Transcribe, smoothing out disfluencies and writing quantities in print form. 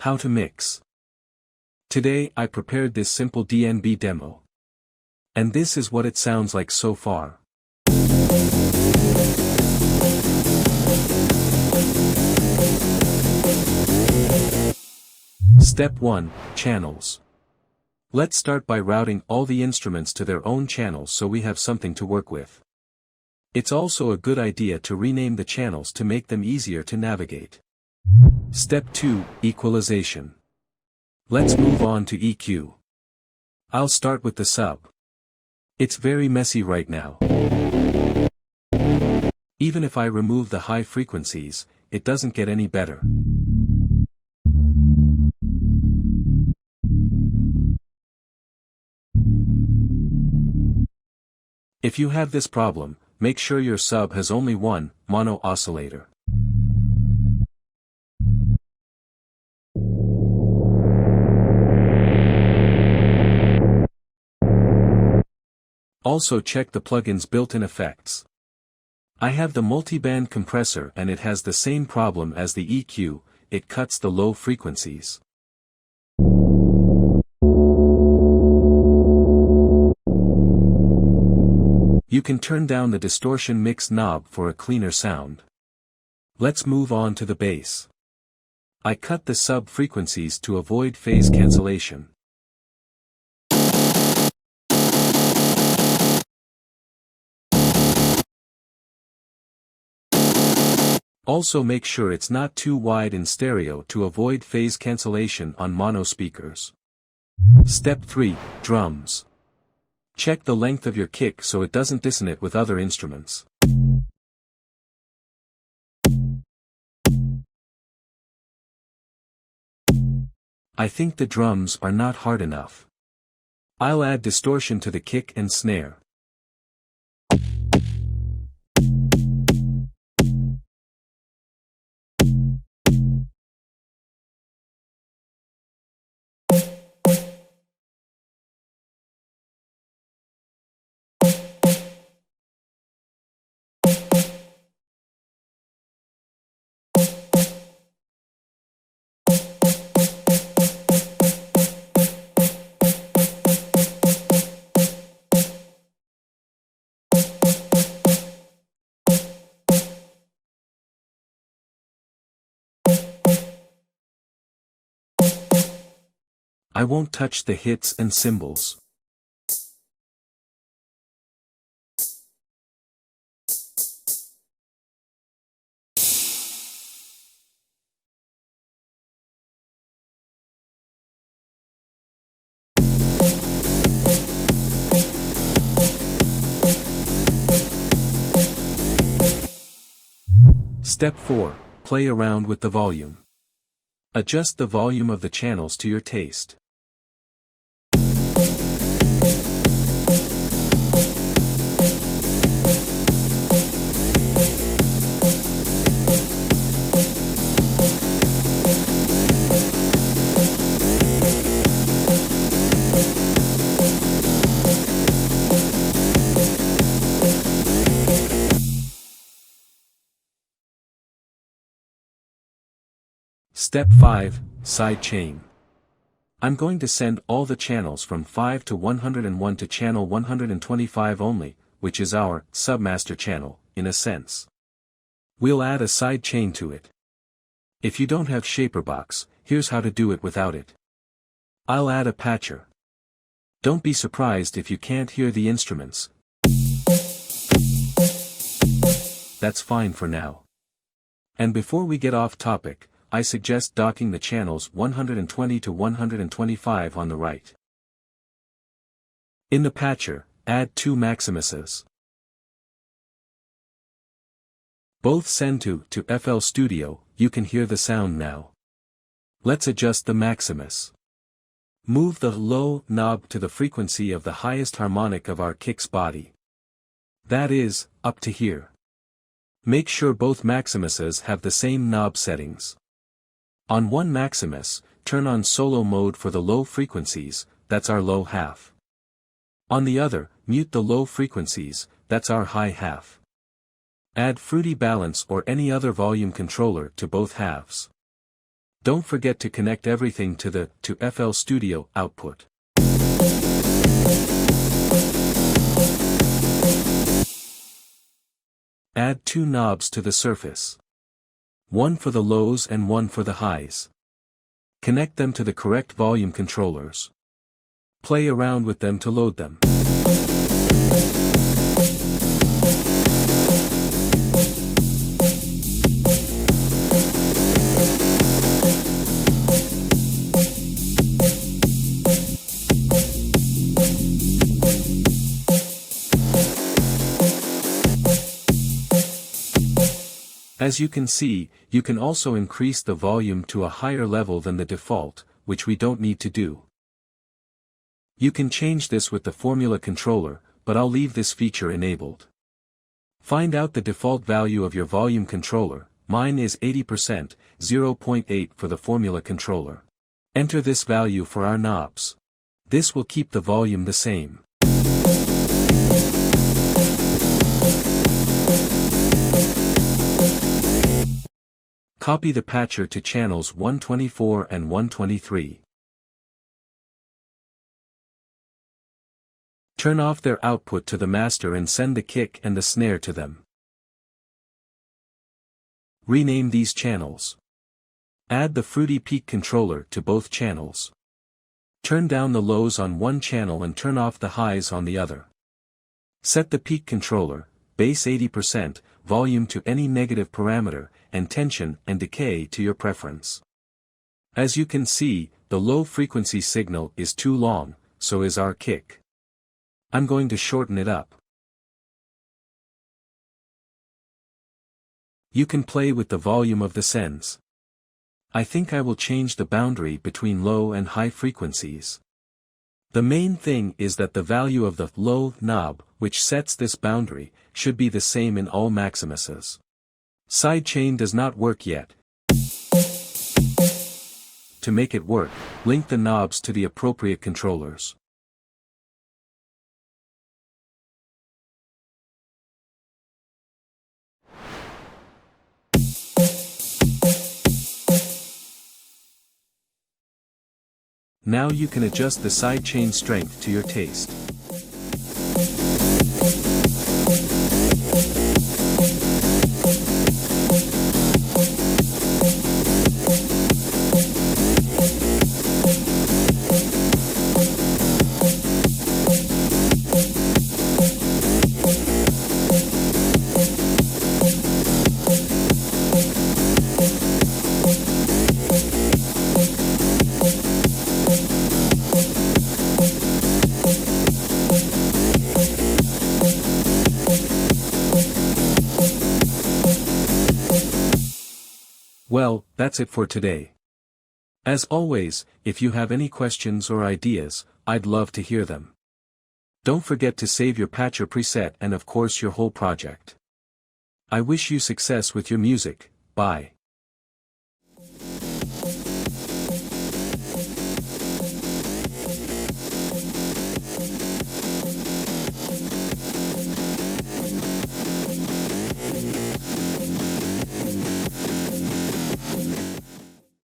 How to mix. Today I prepared this simple DNB demo. And this is what it sounds like so far. Step 1, Channels. Let's start by routing all the instruments to their own channels so we have something to work with. It's also a good idea to rename the channels to make them easier to navigate. Step 2, Equalization. Let's move on to EQ. I'll start with the sub. It's very messy right now. Even if I remove the high frequencies, it doesn't get any better. If you have this problem, make sure your sub has only one mono oscillator. Also check the plugin's built-in effects. I have the multiband compressor and it has the same problem as the EQ, it cuts the low frequencies. You can turn down the distortion mix knob for a cleaner sound. Let's move on to the bass. I cut the sub frequencies to avoid phase cancellation. Also make sure it's not too wide in stereo to avoid phase cancellation on mono speakers. Step 3, Drums. Check the length of your kick so it doesn't dissonate with other instruments. I think the drums are not hard enough. I'll add distortion to the kick and snare. I won't touch the hits and cymbals. Step 4, Play around with the volume. Adjust the volume of the channels to your taste. Step 5, Side chain. I'm going to send all the channels from 5 to 101 to channel 125 only, which is our submaster channel, in a sense. We'll add a side chain to it. If you don't have Shaperbox, here's how to do it without it. I'll add a patcher. Don't be surprised if you can't hear the instruments. That's fine for now. And before we get off topic, I suggest docking the channels 120 to 125 on the right. In the patcher, add 2 Maximuses. Both send to FL Studio, you can hear the sound now. Let's adjust the Maximus. Move the low knob to the frequency of the highest harmonic of our kick's body. That is, up to here. Make sure both Maximuses have the same knob settings. On one Maximus, turn on solo mode for the low frequencies, that's our low half. On the other, mute the low frequencies, that's our high half. Add Fruity Balance or any other volume controller to both halves. Don't forget to connect everything to the FL Studio output. Add 2 knobs to the surface. One for the lows and one for the highs. Connect them to the correct volume controllers. Play around with them to load them. As you can see, you can also increase the volume to a higher level than the default, which we don't need to do. You can change this with the formula controller, but I'll leave this feature enabled. Find out the default value of your volume controller. Mine is 80%, 0.8 for the formula controller. Enter this value for our knobs. This will keep the volume the same. Copy the patcher to channels 124 and 123. Turn off their output to the master and send the kick and the snare to them. Rename these channels. Add the Fruity Peak controller to both channels. Turn down the lows on one channel and turn off the highs on the other. Set the peak controller, bass 80%, volume to any negative parameter, and tension and decay to your preference. As you can see, the low frequency signal is too long, so is our kick. I'm going to shorten it up. You can play with the volume of the sends. I think I will change the boundary between low and high frequencies. The main thing is that the value of the low knob, which sets this boundary, should be the same in all Maximuses. Sidechain does not work yet. To make it work, link the knobs to the appropriate controllers. Now you can adjust the sidechain strength to your taste. Well, that's it for today. As always, if you have any questions or ideas, I'd love to hear them. Don't forget to save your patcher preset and of course your whole project. I wish you success with your music. Bye.